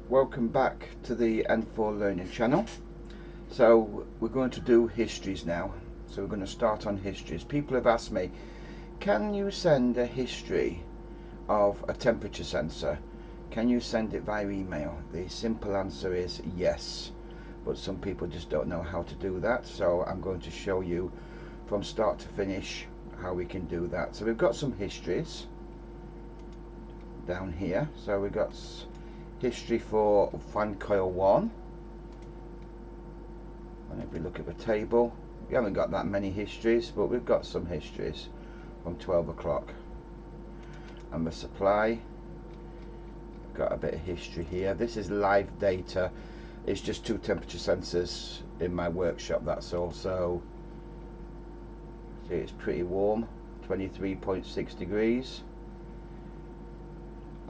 Welcome back to the N4 Learning channel. So we're going to do histories now. So we're going to start on histories. People have asked me, can you send a history of a temperature sensor? Can you send it via email? The simple answer is yes, but some people just don't know how to do that. So I'm going to show you from start to finish how we can do that. So we've got some histories down here. So we've got history for fan coil 1, and if we look at the table, we haven't got that many histories, but we've got some histories from 12 o'clock. And the supply, got a bit of history here. This is live data. It's just 2 temperature sensors in my workshop, that's all. So see, it's pretty warm, 23.6 degrees.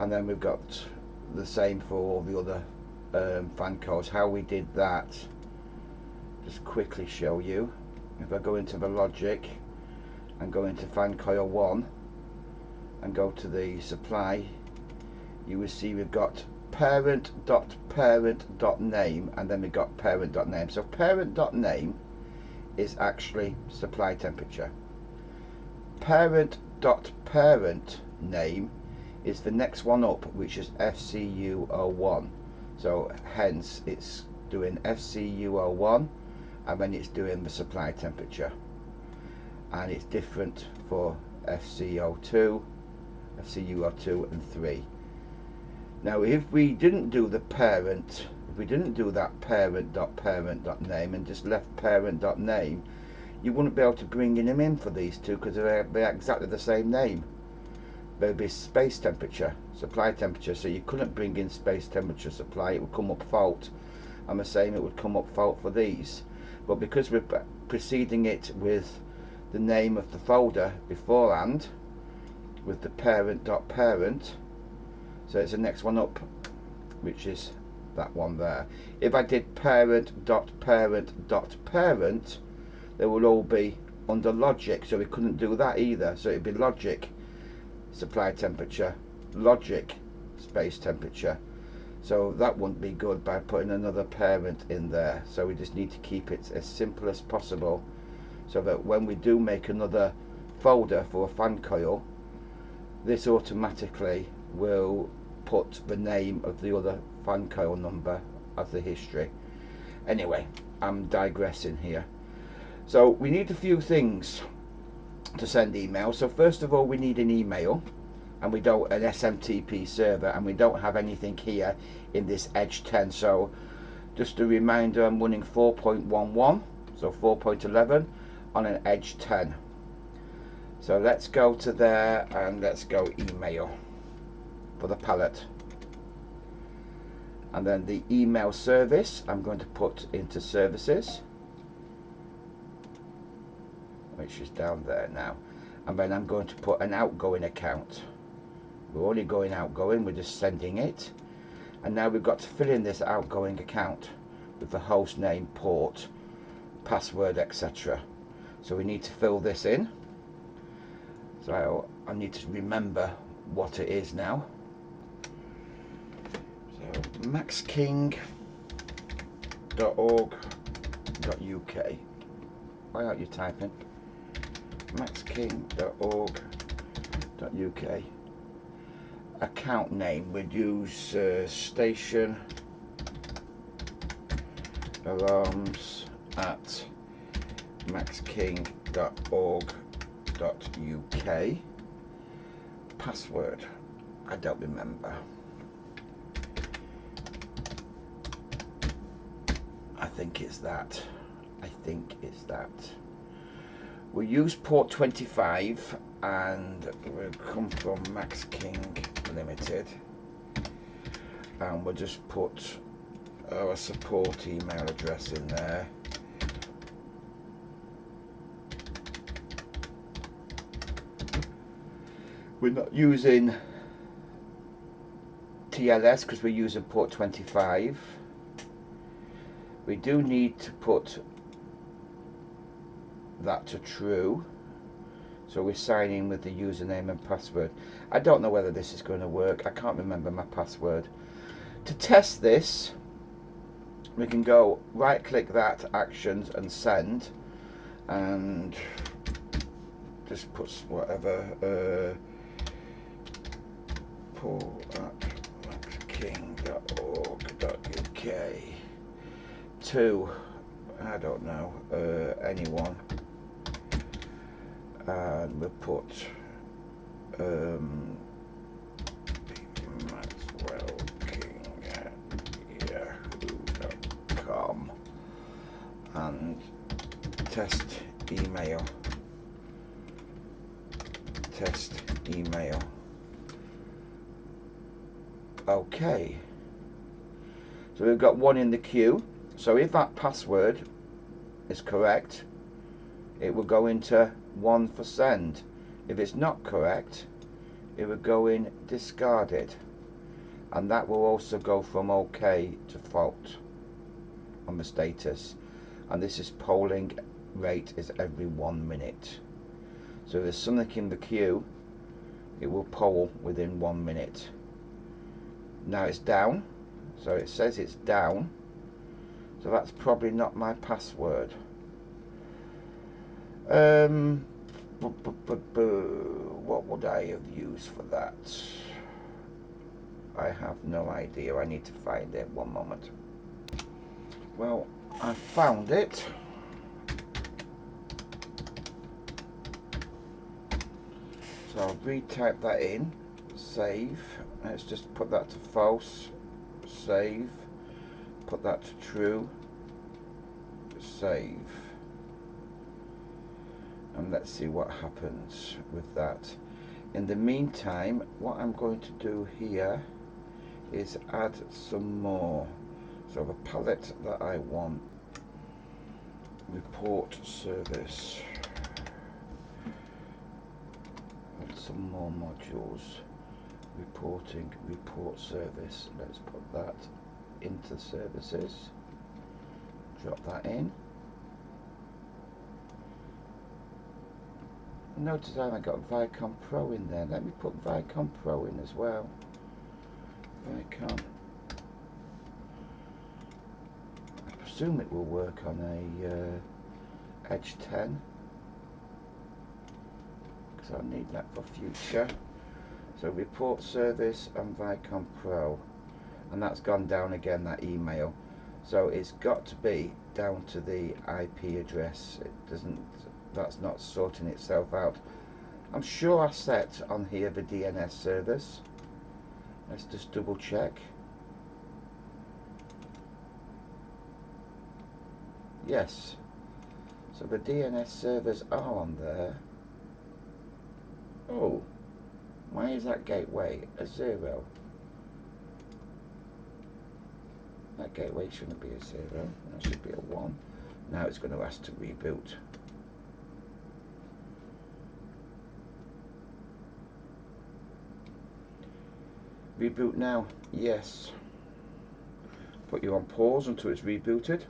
And then we've got the same for all the other fan coils. How we did that, just quickly show you. If I go into the logic and go into fan coil 1 and go to the supply, you will see we've got parent.parent.name, and then we've got parent.name. So parent.name is actually supply temperature. Parent.parent name is the next one up, which is FCU01. So hence it's doing FCU01, and then it's doing the supply temperature, and it's different for FCO2, FCU02 and 3. Now if we didn't do the parent, if we didn't do that parent.parent.name and just left parent.name, you wouldn't be able to bring them in for these two, because they're exactly the same name. There'd be space temperature, supply temperature, so you couldn't bring in space temperature supply, it would come up fault. I'm saying it would come up fault for these, but because we're preceding it with the name of the folder beforehand, with the parent.parent, so it's the next one up, which is that one there. If I did parent.parent.parent, they would all be under logic, so we couldn't do that either. So it'd be logic supply temperature, logic space temperature. So that wouldn't be good by putting another parent in there. So we just need to keep it as simple as possible, so that when we do make another folder for a fan coil, this automatically will put the name of the other fan coil number as the history. Anyway, I'm digressing here. So we need a few things to send emails. So first of all, we need an email, and we don't, an SMTP server, and we don't have anything here in this Edge 10. So just a reminder, I'm running 4.11, so 4.11 on an Edge 10. So let's go to there and let's go email for the palette, and then the email service I'm going to put into services, which is down there now, and then I'm going to put an outgoing account. We're only going outgoing, we're just sending it, and now we've got to fill in this outgoing account with the host name, port, password, etc. So we need to fill this in. So I need to remember what it is now. So maxking.org.uk. Why aren't you typing? maxking.org.uk. Account name, we'd use station alarms at maxking.org.uk. Password, I don't remember. I think it's that. We'll use port 25, and we'll come from Max King Limited, and we'll just put our support email address in there. We're not using TLS because we're using port 25. We do need to put that to true, so we're signing with the username and password. I don't know whether this is going to work. I can't remember my password. To test this, we can go right click that, actions, and send, and just put whatever, Paul at king.org.uk to, I don't know, anyone, and we'll put Maxwell King at yahoo.com and test email. Okay, so we've got one in the queue. So if that password is correct, it will go into one for send. If it's not correct, it will go in discarded, and that will also go from OK to fault on the status. And this is polling rate is every 1 minute. So if there's something in the queue, it will poll within 1 minute. Now it's down, so it says it's down, so that's probably not my password. What would I have used for that? I have no idea. I need to find it. One moment. Well, I found it. So I'll retype that in. Save. Let's just put that to false. Save. Put that to true. Save. And let's see what happens with that. In the meantime, what I'm going to do here is add some more. So the palette that I want, report service, add some more modules, reporting, report service. Let's put that into services, drop that in. Notice I haven't got Vicon Pro in there. Let me put Vicon Pro in as well. Vicon. I presume it will work on a Edge 10, because I'll need that for future. So report service and Vicon Pro, and that's gone down again, that email. So it's got to be down to the IP address. It doesn't. That's not sorting itself out. I'm sure I set on here the DNS servers. Let's just double check. Yes. So the DNS servers are on there. Oh, why is that gateway a 0? That gateway shouldn't be a 0. That should be a 1. Now it's going to ask to reboot. Reboot now. Yes. Put you on pause until it's rebooted.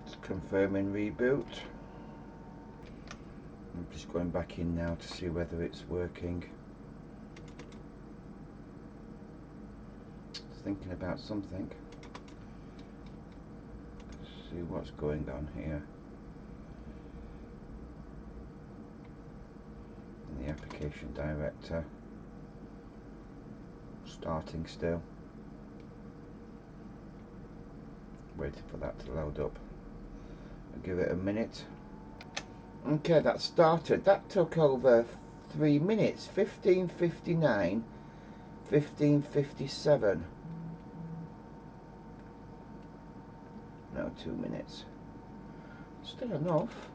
It's confirming reboot. I'm just going back in now to see whether it's working. It's thinking about something. Let's see what's going on here. In the application director. Starting still. Waiting for that to load up. I'll give it a minute. Okay, that started. That took over 3 minutes. 15:59, 15:57. No, 2 minutes. Still enough.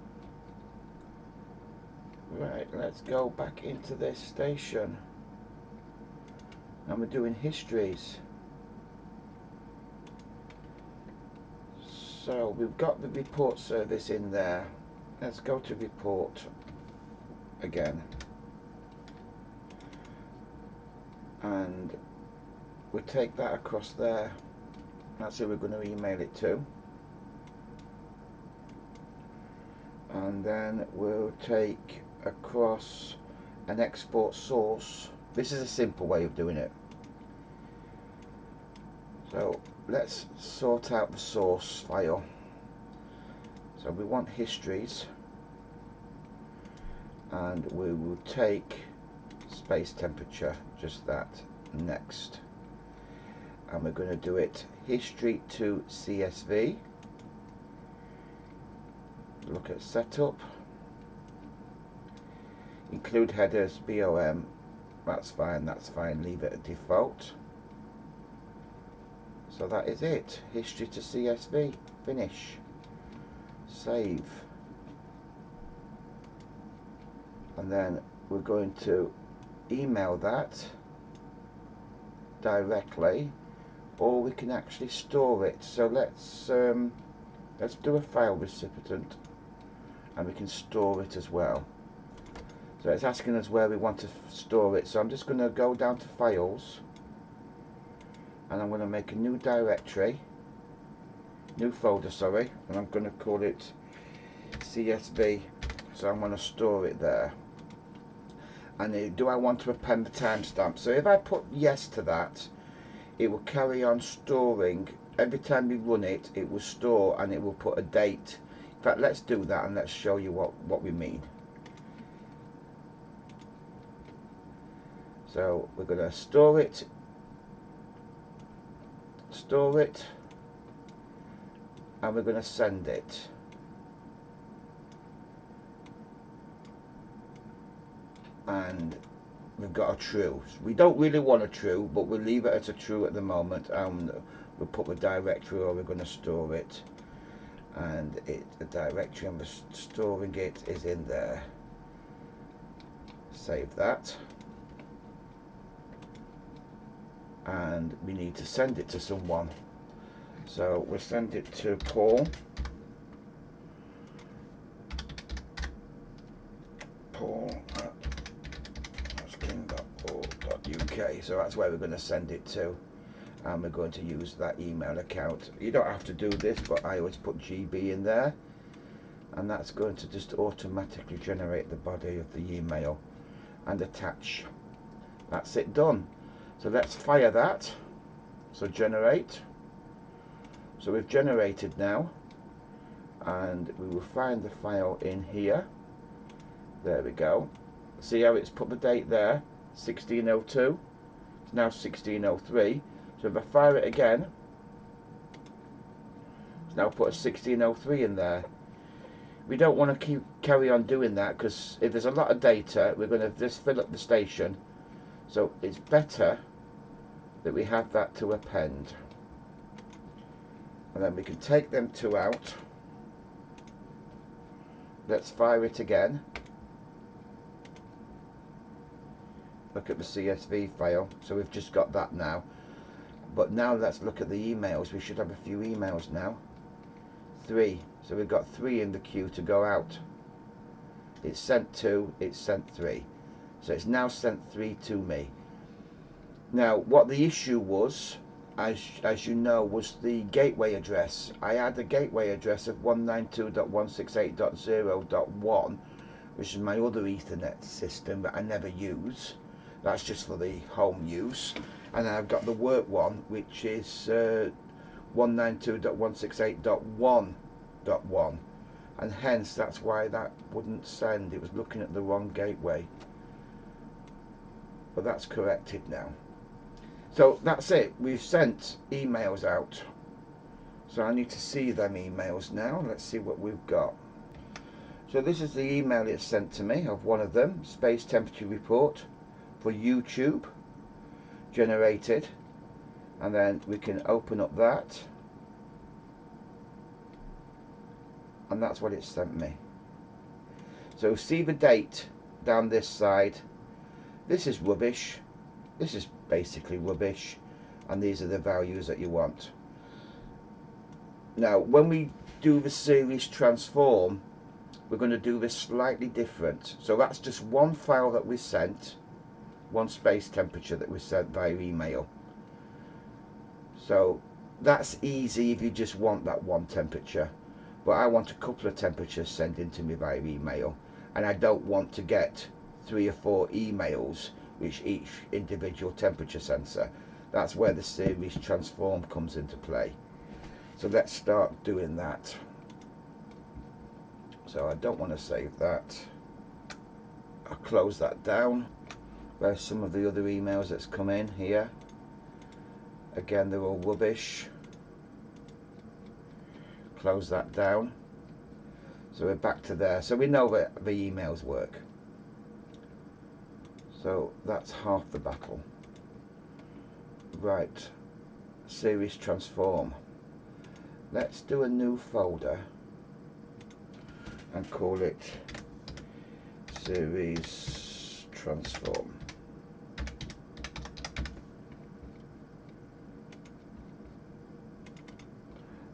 Right, let's go back into this station. And we're doing histories. So we've got the report service in there. Let's go to report again. And we'll take that across there. That's who we're going to email it to. And then we'll take across an export source. This is a simple way of doing it. So let's sort out the source file. So we want histories, and we will take space temperature, just that, next, and we're going to do it history to CSV. Look at setup, include headers BOM, that's fine, leave it at default. So that is it, history to CSV, finish, save, and then we're going to email that directly, or we can actually store it. So let's do a file recipient, and we can store it as well. So it's asking us where we want to store it. So I'm just going to go down to files, and I'm going to make a new directory, new folder, sorry, and I'm going to call it CSV. So I'm going to store it there. And do I want to append the timestamp? So if I put yes to that, it will carry on storing. Every time we run it, it will store and it will put a date. In fact, let's do that and let's show you what we mean. So we're going to store it, and we're going to send it. And we've got a true. We don't really want a true, but we'll leave it as a true at the moment, and we'll put the directory where we're going to store it, and the directory I'm storing it is in there. Save that, and we need to send it to someone, so we'll send it to Paul at king.org.uk. So that's where we're going to send it to, and we're going to use that email account. You don't have to do this, but I always put GB in there, and that's going to just automatically generate the body of the email and attach. That's it, done. So let's fire that. So generate. So we've generated now, and we will find the file in here. There we go. See how it's put the date there, 1602. It's now 1603. So if I fire it again, it's now put a 1603 in there. We don't want to carry on doing that, because if there's a lot of data, we're going to just fill up the station. So it's better that we have that to append. And then we can take them two out. Let's fire it again. Look at the CSV file. So we've just got that now. But now let's look at the emails. We should have a few emails now. 3. So we've got 3 in the queue to go out. It's sent 2, it's sent 3. So it's now sent 3 to me. Now what the issue was, as you know, was the gateway address. I had a gateway address of 192.168.0.1, which is my other Ethernet system that I never use. That's just for the home use. And then I've got the work one, which is 192.168.1.1, and hence that's why that wouldn't send. It was looking at the wrong gateway, but that's corrected now. So that's it, we've sent emails out. So I need to see them emails now. Let's see what we've got. So this is the email it's sent to me of one of them, space temperature report for YouTube, generated, and then we can open up that, and that's what it sent me. So see the date down this side. This is rubbish. This is basically rubbish, and these are the values that you want. Now when we do the series transform, we're going to do this slightly different. So that's just one file that we sent, one space temperature that we sent via email. So that's easy if you just want that one temperature, but I want a couple of temperatures sent in to me via email, and I don't want to get 3 or 4 emails with each individual temperature sensor. That's where the series transform comes into play. So let's start doing that. So I don't want to save that. I'll close that down. There's some of the other emails that's come in here. Again, they're all rubbish. Close that down. So we're back to there. So we know that the emails work. So that's half the battle. Right. Series transform. Let's do a new folder and call it series transform.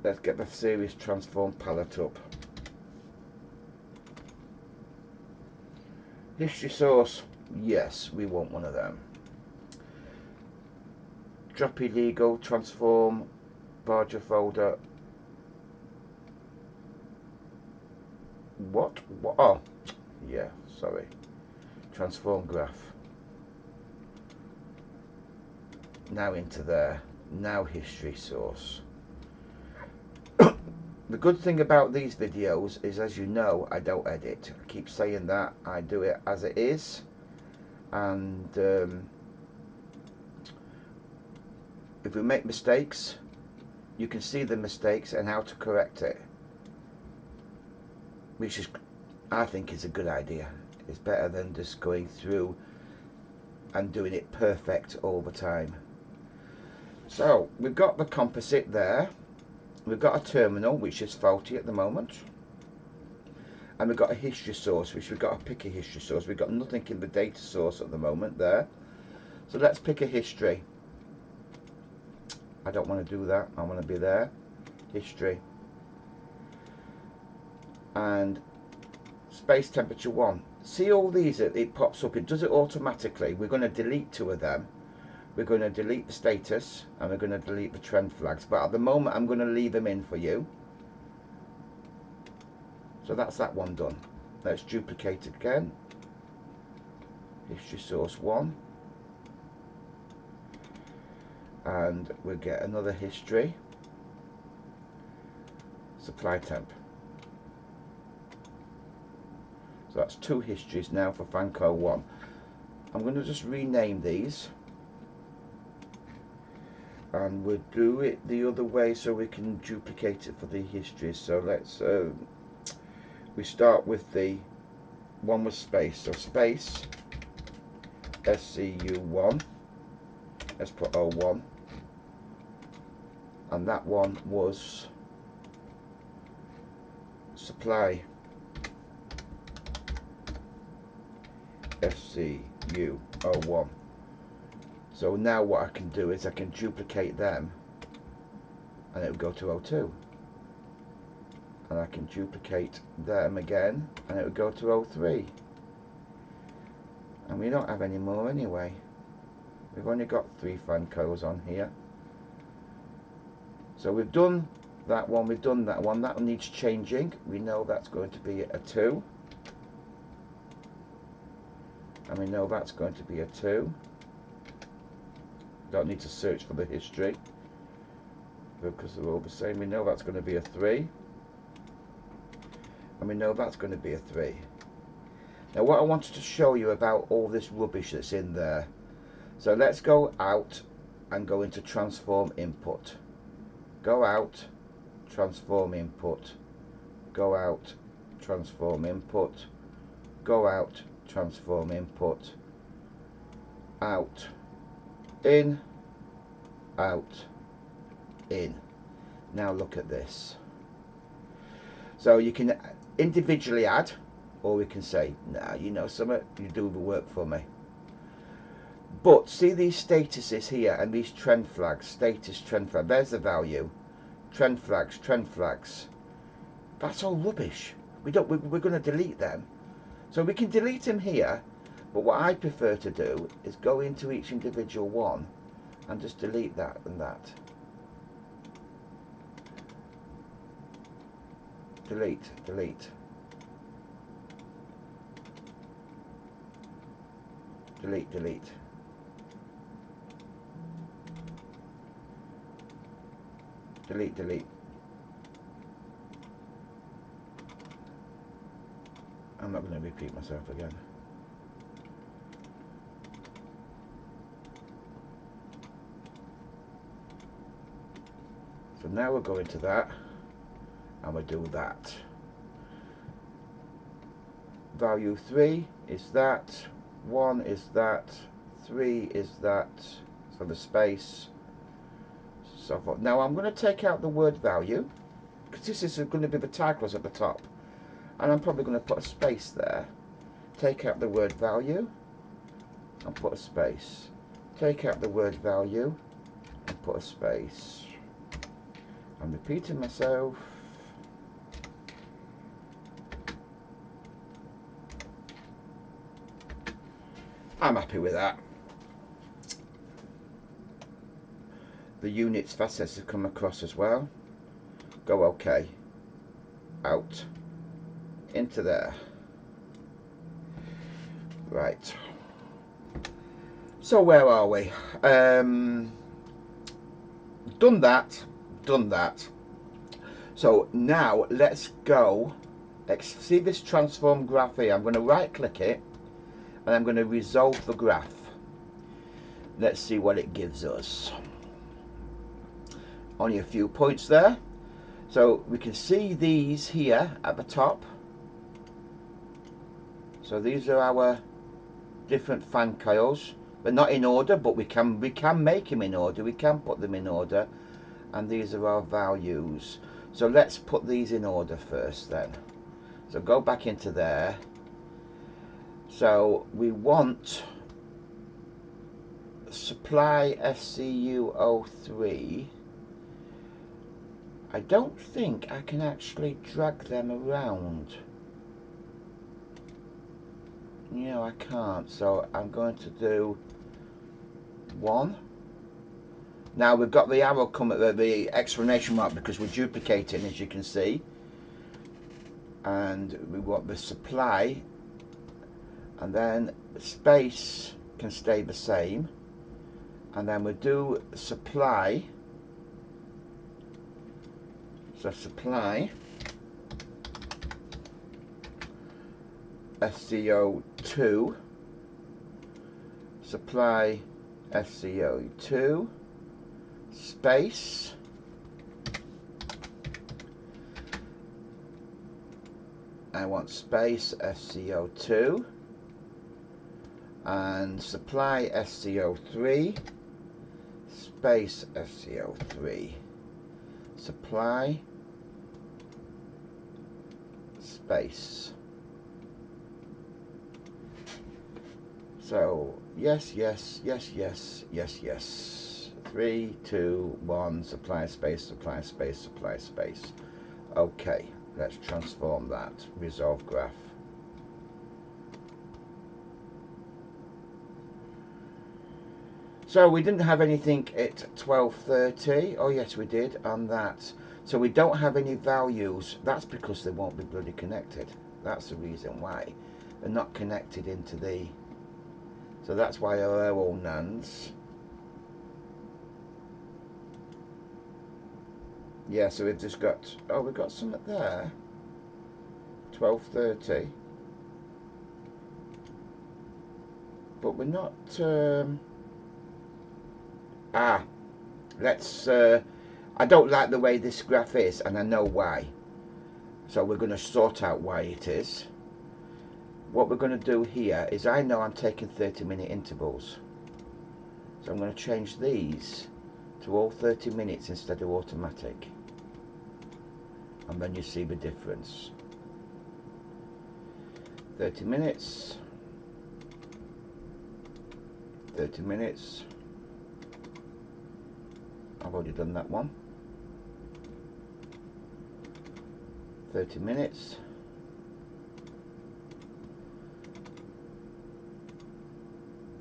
Let's get the series transform palette up. History source, yes, we want one of them. Drop illegal, transform, larger folder. What? Oh, yeah, sorry. Transform graph. Now into there. Now history source. The good thing about these videos is, as you know, I don't edit. I keep saying that. I do it as it is. And if we make mistakes, you can see the mistakes and how to correct it. Which is, I think, is a good idea. It's better than just going through and doing it perfect all the time. So, we've got the composite there. We've got a terminal, which is faulty at the moment. And we've got a history source, which we've got to pick a history source. We've got nothing in the data source at the moment there. So let's pick a history. I don't want to do that. I want to be there. History. And space temperature 1. See all these, it pops up. It does it automatically. We're going to delete 2 of them. We're going to delete the status and we're going to delete the trend flags. But at the moment, I'm going to leave them in for you. So that's that one done. Let's duplicate it again. History source 1. And we'll get another history. Supply temp. So that's 2 histories now for Fanco 1. I'm going to just rename these. And we'll do it the other way so we can duplicate it for the histories. So let's, we start with the one with space. So space, SCU1. Let's put 01. And that one was supply, SCU01. So now what I can do is I can duplicate them and it will go to 02. And I can duplicate them again and it will go to 03. And we don't have any more anyway. We've only got 3 Fancos on here. So we've done that one, we've done that one. That one needs changing. We know that's going to be a 2. And we know that's going to be a 2. Don't need to search for the history because they're all the same. We know that's going to be a 3. And we know that's going to be a 3. Now what I wanted to show you about all this rubbish that's in there. So let's go out and go into transform input. Go out, transform input. Go out, transform input. Go out, transform input. Out, in, out, in. Now look at this. So you can individually add, or we can say, nah, you know something, you do the work for me. But see these statuses here and these trend flags, status, trend flag, there's the value. Trend flags, trend flags. That's all rubbish. We're going to delete them. So we can delete them here, but what I prefer to do is go into each individual one and just delete that and that. Delete, delete. Delete, delete. delete, delete. I'm not going to repeat myself again. So now we'll go into that and we'll do that. Value 3 is that, 1 is that, 3 is that, so the space, so forth. Now I'm going to take out the word value, because this is going to be the titles at the top, and I'm probably going to put a space there. Take out the word value and put a space. Take out the word value and put a space. I'm repeating myself. I'm happy with that. The units facets have come across as well. Go OK. Out. Into there. Right. So where are we? Done that. Done that. So now let's go. See this transform graph here. I'm going to right click it and I'm going to resolve the graph. Let's see what it gives us. Only a few points there. So we can see these here at the top. So these are our different fan coils. They're not in order, but we can make them in order. We can put them in order. And these are our values. So let's put these in order first then. So go back into there. So we want supply SCU03. I don't think I can actually drag them around. No, I can't. So I'm going to do 1. Now we've got the arrow come at the exclamation mark because we're duplicating, as you can see. And we want the supply, and then the space can stay the same, and then we do supply. So supply SCO2, supply SCO2, space, I want space SCO2, and supply SCO3, space SCO3, supply, space. So yes, yes, yes, yes, yes, yes. 3, 2, 1, supply space, supply space, supply space. Okay, let's transform that. Resolve graph. So we didn't have anything at 12:30. Oh yes, we did on that. So we don't have any values. That's because they won't be bloody connected. That's the reason why. They're not connected into the... So that's why they're all nuns. Yeah, so we've just got... Oh, we've got some there. 12:30. But we're not... let's... I don't like the way this graph is, and I know why. So we're going to sort out why it is. What we're going to do here is, I know I'm taking 30-minute intervals. So I'm going to change these to all 30 minutes instead of automatic. And then you see the difference. 30 minutes. 30 minutes. I've already done that one. 30 minutes.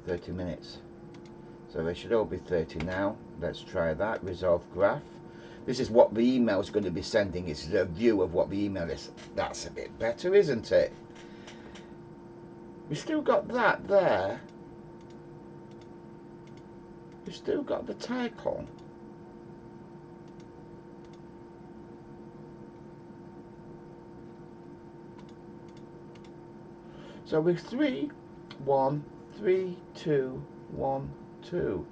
30 minutes. So they should all be 30 now. Let's try that. Resolve graph. This is what the email is going to be sending. It's a view of what the email is. That's a bit better, isn't it? We've still got that there. We've still got the title. So with 3, 1, 3, 2, 1, 2.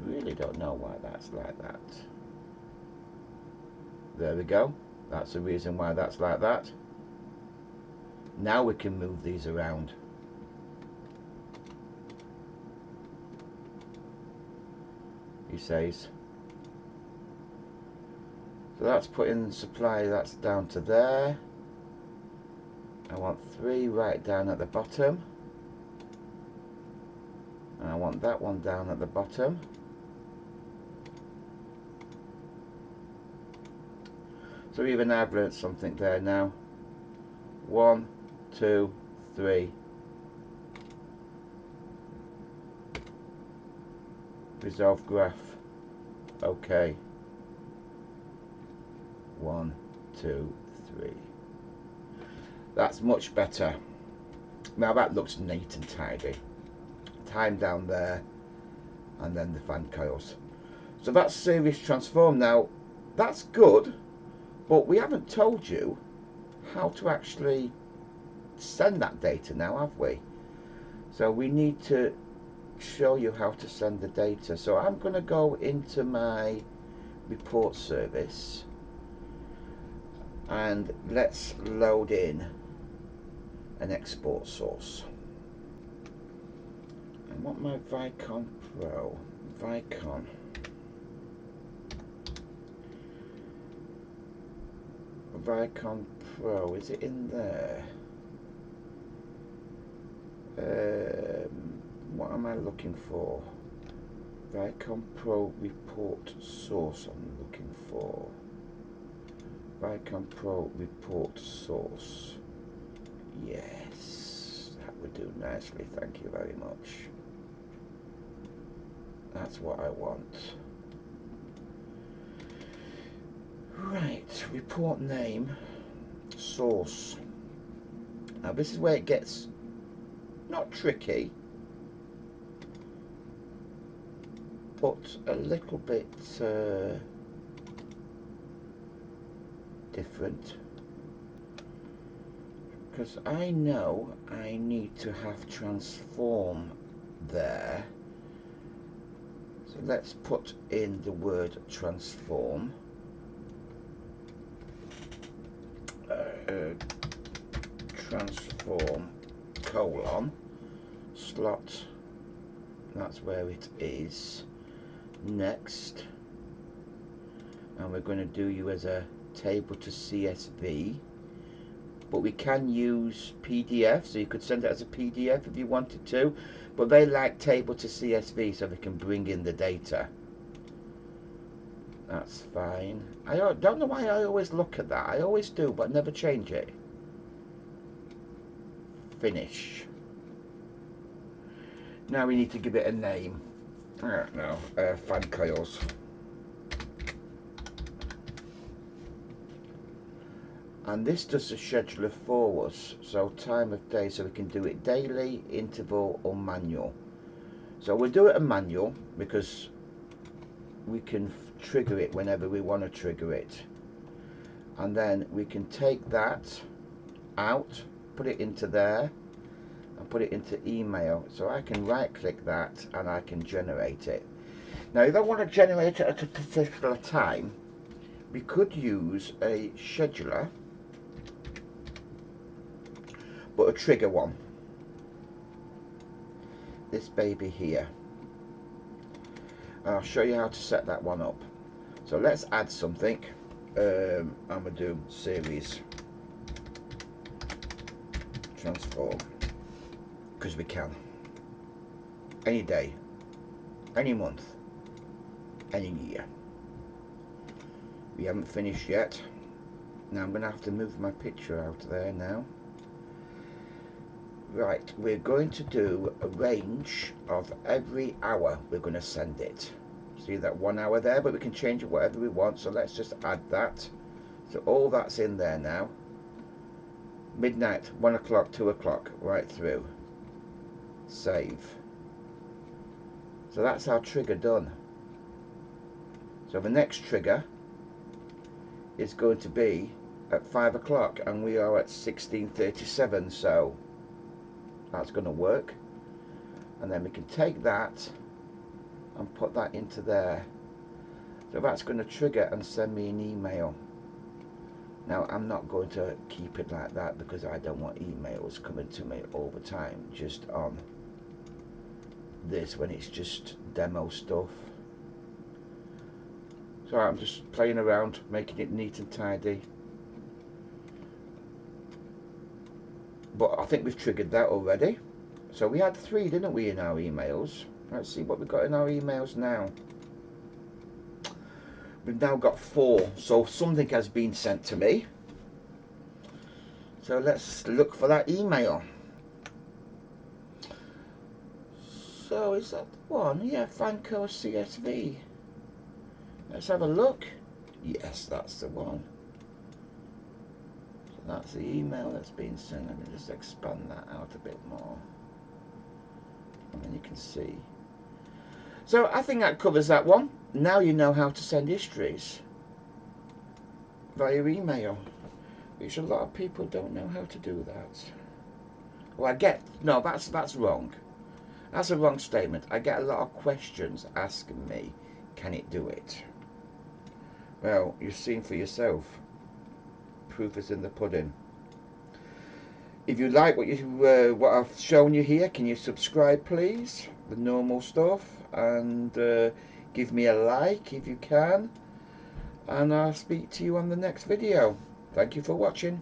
Really don't know why that's like that. There we go. That's the reason why that's like that. Now we can move these around. He says. So that's putting supply, that's down to there. I want 3 right down at the bottom. And I want that one down at the bottom. So even I've learnt something there now. 1, 2, 3. Resolve graph. Okay. 1, 2, 3. That's much better. Now that looks neat and tidy. Time down there, and then the fan coils. So that's series transform. Now, that's good, but we haven't told you how to actually send that data now, have we? So we need to show you how to send the data. So I'm going to go into my report service and let's load in an export source. I want my Vicon Pro. Vicon. Vicon Pro, is it in there? What am I looking for? Vicon Pro report source I'm looking for. Vicon Pro report source. Yes, that would do nicely, thank you very much. That's what I want. Right, report name, source. Now this is where it gets not tricky, but a little bit different. Because I know I need to have transform there. So let's put in the word transform. Transform colon slot, that's where it is. Next, and we're going to do you as a table to CSV, but we can use PDF, so you could send it as a PDF if you wanted to, but they like table to CSV so they can bring in the data. That's fine. I don't know why I always look at that. I always do, but never change it. Finish. Now we need to give it a name. I don't know. Fan coils. And this does the scheduler for us. So time of day, so we can do it daily, interval, or manual. So we'll do it a manual because we can trigger it whenever we want to trigger it. And then we can take that out, put it into there, and put it into email. So I can right click that and I can generate it. Now if I want to generate it at a particular time, we could use a scheduler, but a trigger one. This baby here. And I'll show you how to set that one up. So let's add something. I'm going to do series transform because we can. Any day, any month, any year. We haven't finished yet. Now I'm going to have to move my picture out there now. Right, we're going to do a range of every hour we're going to send it. See that 1 hour there, but we can change it whatever we want. So let's just add that. So all that's in there now. Midnight, 1 o'clock, 2 o'clock, right through. Save. So that's our trigger done. So the next trigger is going to be at 5 o'clock, and we are at 16:37, so that's going to work. And then we can take that and put that into there. So that's going to trigger and send me an email. Now I'm not going to keep it like that because I don't want emails coming to me all the time just on this when it's just demo stuff. So I'm just playing around, making it neat and tidy. But I think we've triggered that already. So we had 3, didn't we, in our emails? Let's see what we've got in our emails now. We've now got 4, so something has been sent to me. So let's look for that email. So is that the one? Yeah, Franco CSV. Let's have a look. Yes, that's the one. So that's the email that's been sent. Let me just expand that out a bit more. And then you can see. So I think that covers that one. Now you know how to send histories via email, which a lot of people don't know how to do that. Well, no, that's wrong. That's a wrong statement. I get a lot of questions asking me, can it do it? Well, you've seen for yourself. Proof is in the pudding. If you like what I've shown you here, can you subscribe, please? The normal stuff, and give me a like if you can. And I'll speak to you on the next video. Thank you for watching.